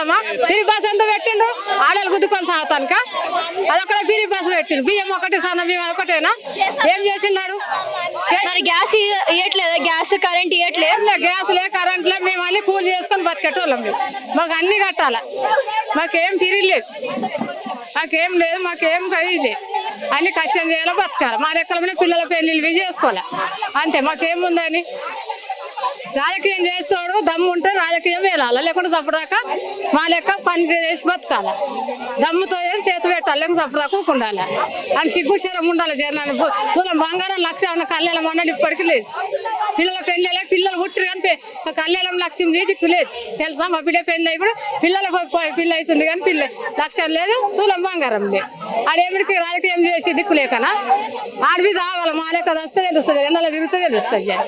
చేద్దామా? Free bus ఎంత పెట్టిండు? ఆడలు గుద్దుకొని సాగుతానుక అదొకటే ఫ్రీ బస్ పెట్టిండు. బియ్యం ఒకటి, సన్న బియ్యం ఒకటేనా? ఏం చేసినారు? మరి గ్యాస్ ఇవ్వట్లేదా? గ్యాస్ కరెంట్ ఇవ్వట్లేదు. గ్యాస్లే కరెంట్లే మేము అన్ని కూలి చేసుకొని బతికేటోళ్ళం. మేము మాకు అన్ని కట్టాలా, మాకేం ఫిరి లేదు, మాకేం లేదు, మాకేం లేదు. అన్ని కష్టం చేయాలో బతకాలి. మా లెక్కల పిల్లల పెళ్ళిళ్ళు చేసుకోవాలి అంతే. మాకేముందని రాజకీయం చేస్తాడు, దమ్ము ఉంటే రాజకీయం వెళ్ళాలి, లేకుంటే తప్పదాకా మా లెక్క పని చేసి బతకాలి. దమ్ముతో ఏం చేతి పెట్టాలి, లేకపోతే తప్పదాకా ఉండాలి అని సిగ్గుశరం ఉండాలి. జనాలు తులం బంగారం 1,00,000 ఉన్న కళ్యాణం అన్నది ఇప్పటికీ లేదు. పిల్లల పెళ్ళి పిల్లలు పుట్టిరు కానీ కళ్యాణం 1,00,000 దిక్కు లేదు తెలుసా? మా బిడ్డ పెళ్ళి ఇప్పుడు పిల్లల పిల్ల అవుతుంది కానీ 1,00,000 లేదు, తులం బంగారం లేదు. ఆడేమిడికి రాజకీయం చేసి దిక్కు లేకనా? ఆడవి కావాలి, మా లెక్క వస్తే తెలుస్తుంది, ఎండలో తిరిగితే తెలుస్తుంది.